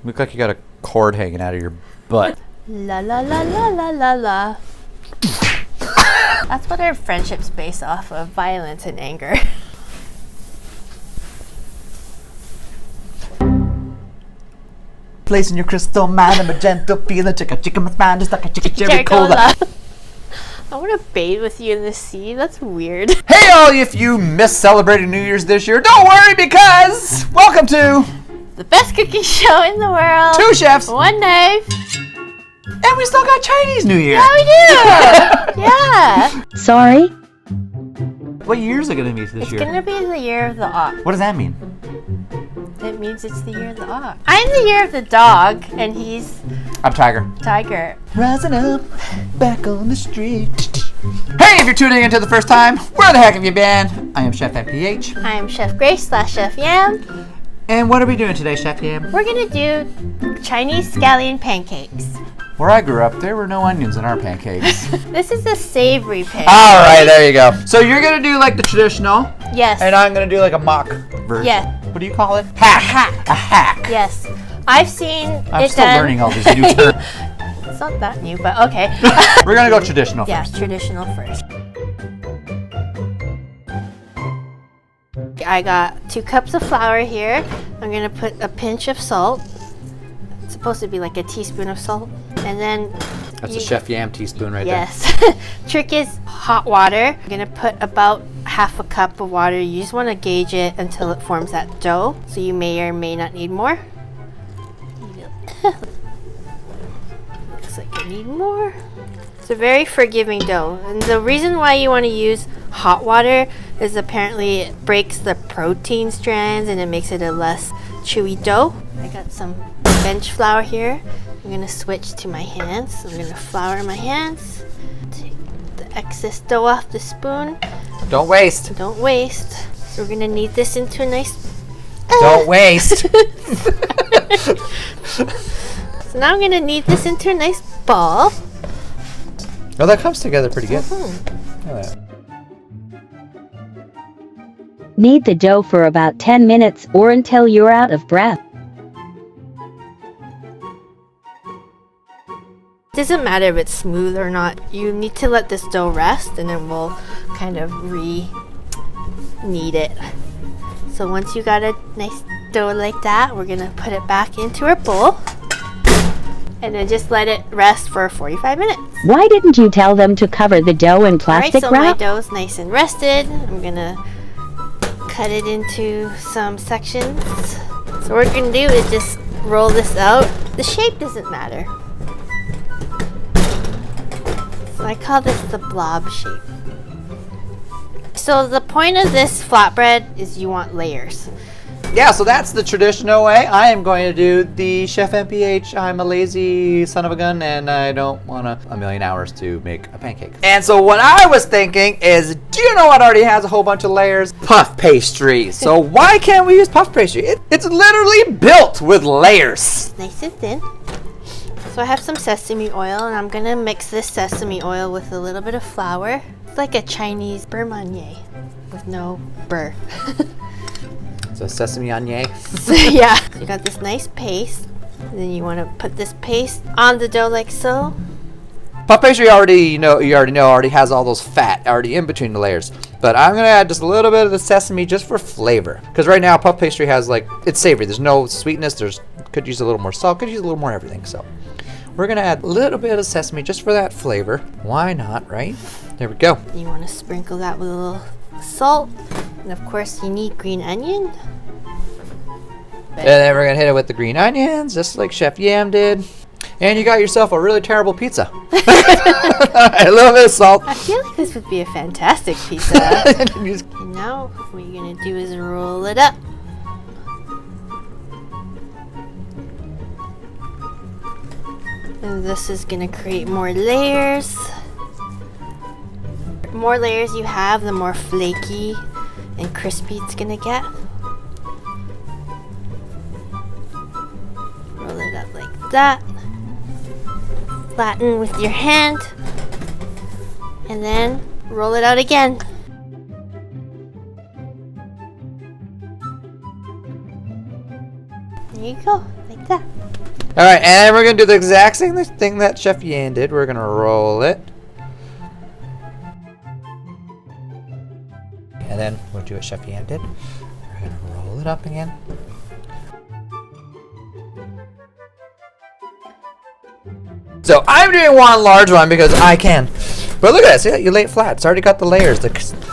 Look like you got a cord hanging out of your butt. La la la la la la la. That's what our friendship's based off of, violence and anger. Placing your crystal mind and magenta feeling chicken my mind just like a chicken cherry cola. I want to bathe with you in the sea. That's weird. Hey all, if you missed celebrating New Year's this year, don't worry because welcome to the best cooking show in the world. 2 chefs, 1 knife. And we still got Chinese New Year. Yeah, we do. Yeah. Sorry? What year is it going to be this It's year? going to be the year of the ox. What does that mean? It means it's the year of the ox. I'm the year of the dog, and he's I'm Tiger. tiger. Rising up, back on the street. Hey, if you're tuning in for the first time, where the heck have you been? I am Chef MPH. I am Chef Grace / Chef Yam. And what are we doing today, Chef Yam? We're going to do Chinese scallion pancakes. Where I grew up, there were no onions in our pancakes. This is a savory pancake. All right, there you go. So you're going to do like the traditional, Yes. and I'm going to do like a mock version. Yes. What do you call it? Hack. A hack. Yes. I've seen I'm it still done. learning all these new terms. It's not that new, but okay. We're going to go traditional Yeah, first. traditional first. I got 2 cups of flour here. I'm gonna put a pinch of salt. It's supposed to be like a teaspoon of salt. And then That's a Chef Yam teaspoon right yes. Trick is hot water. I'm gonna put about half a cup of water. You just want to gauge it until it forms that dough. So you may or may not need more. Looks like I need more. It's a very forgiving dough. And the reason why you want to use hot water is apparently it breaks the protein strands and it makes it a less chewy dough. I got some bench flour here. I'm going to switch to my hands. I'm going to flour my hands. Take the excess dough off the spoon. there. Don't waste. Don't waste. So we're going to knead this into a nice... Don't waste. So now I'm going to knead this into a nice ball. Oh, that comes together pretty good. Hmm. Look at that. Knead the dough for about 10 minutes or until you're out of breath. Doesn't matter if it's smooth or not. You need to let this dough rest and then we'll kind of knead it. So once you got a nice dough like that, we're gonna put it back into our bowl and then just let it rest for 45 minutes. Why didn't you tell them to cover the dough in plastic Alright, so wrap? my dough's nice and rested. I'm gonna cut it into some sections. So what we're gonna do is just roll this out. The shape doesn't matter. So I call this the blob shape. So the point of this flatbread is you want layers. Yeah, so that's the traditional way. I am going to do the Chef MPH. I'm a lazy son of a gun and I don't want a million hours to make a pancake. And so what I was thinking is, do you know what already has a whole bunch of layers? Puff pastry. So why can't we use puff pastry? It's literally built with layers. Nice and thin. So I have some sesame oil and I'm gonna mix this sesame oil with a little bit of flour. It's like a Chinese beurre manier with no beurre. So sesame onion. So yeah, so you got this nice paste. And then you want to put this paste on the dough like so. Puff pastry already has all those fat already in between the layers. But I'm gonna add just a little bit of the sesame just for flavor. Because right now puff pastry has it's savory. There's no sweetness. Could use a little more salt. Could use a little more everything. So we're gonna add a little bit of sesame just for that flavor. Why not, right? There we go. You want to sprinkle that with a little salt. And of course you need green onion. And then we're gonna hit it with the green onions, just like Chef Yam did. And you got yourself a really terrible pizza. A little bit of salt. I feel like this would be a fantastic pizza. And now what you're gonna do is roll it up. And this is gonna create more layers. The more layers you have, the more flaky and crispy it's gonna get. Roll it up like that. Flatten with your hand. And then roll it out again. There you go, like that. All right, and we're gonna do the exact same thing that Chef Yan did. We're gonna roll it. And then we'll do what Chef Yan did. We're gonna roll it up again. So I'm doing one large one because I can. But look at this, yeah, you lay it flat. It's already got the layers.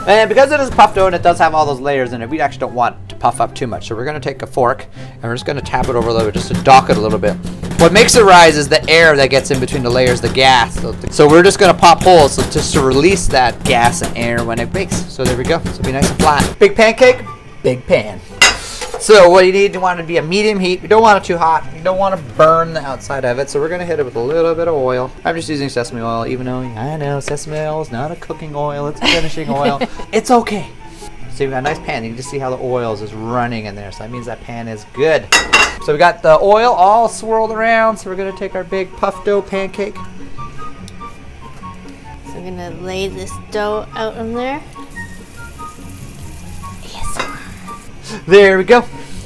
And because it is puffed dough and it does have all those layers in it, we actually don't want it to puff up too much. So we're gonna take a fork and we're just gonna tap it over a little bit just to dock it a little bit. What makes it rise is the air that gets in between the layers, the gas. So we're just gonna pop holes just to release that gas and air when it bakes. So there we go, so it'll be nice and flat. Big pancake, big pan. So what you need, you want it to be a medium heat. You don't want it too hot. You don't want to burn the outside of it. So we're going to hit it with a little bit of oil. I'm just using sesame oil, even though I know sesame oil is not a cooking oil. It's a finishing oil. It's okay. So we got a nice pan. You can just see how the oil is just running in there. So that means that pan is good. So we got the oil all swirled around. So we're going to take our big puff dough pancake. So I'm going to lay this dough out on there. There we go.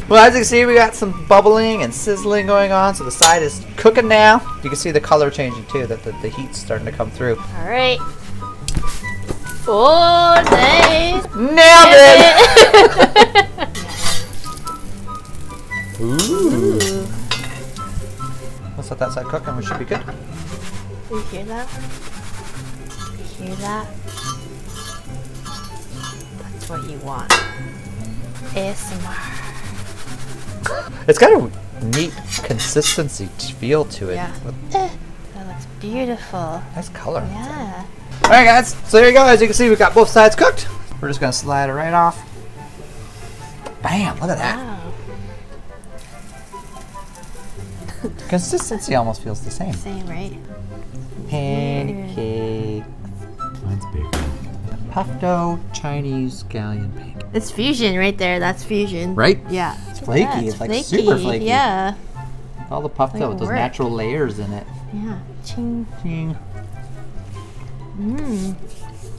Well, as you can see, we got some bubbling and sizzling going on. So the side is cooking now. You can see the color changing too, that the heat's starting to come through. All right. Oh, nice. Nailed it! Ooh. Let's let that side cook and we should be good. You hear that? You hear that? That's what you want. ASMR. It's got a neat consistency feel to it. Yeah. That looks beautiful. Nice color. Yeah. All right, guys. So there you go. As you can see, we've got both sides cooked. We're just gonna slide it right off. Bam! Look at that. Wow. Consistency almost feels the same. Same, right? Pancake. Mine's bigger. The puff dough Chinese scallion pancake. It's fusion right there. That's fusion. Right? Yeah. It's flaky. Yeah, it's like super flaky. Yeah. All the puff dough with those work. natural layers in it. Yeah. Ching. Ching. Mmm.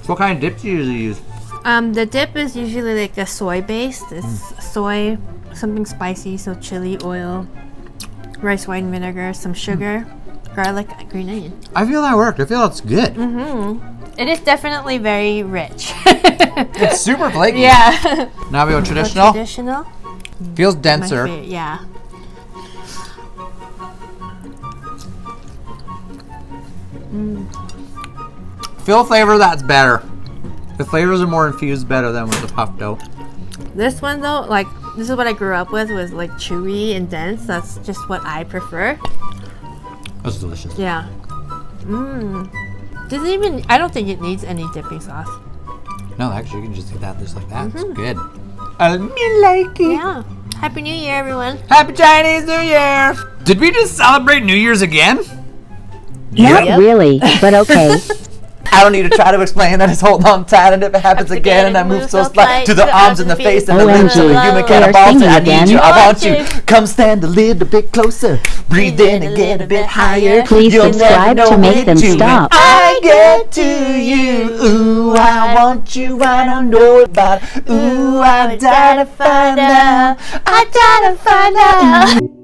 So what kind of dip do you usually use? The dip is usually like a soy based. It's soy, something spicy, so chili oil, rice wine vinegar, some sugar, garlic, green onion. I feel that worked. I feel it's good. Mm-hmm. It is definitely very rich. It's super flaky. Yeah. Now we go traditional. Traditional. Feels My denser. favorite, yeah. Feel flavor, that's better. The flavors are more infused better than with the puff dough. This one though, like this is what I grew up with, was like chewy and dense. That's just what I prefer. That's delicious. Yeah. Mmm. Doesn't even. I don't think it needs any dipping sauce. No, actually, you can just eat that just like that. It's good. I like it. Yeah. Happy New Year, everyone. Happy Chinese New Year. Did we just celebrate New Year's again? Not Yep. really, but okay. I don't need to try to explain that it's holding on tight, and if it happens again and I move so slight to the arms and the face and the lips of a human They are cannibal, I singing need again. you, I want you. Come stand a little bit closer, breathe in and get a bit higher. Please You'll subscribe never to know make when them to stop. when I get to you. Ooh, I want you, I don't know about it. Ooh, I die to find out. I die to find out.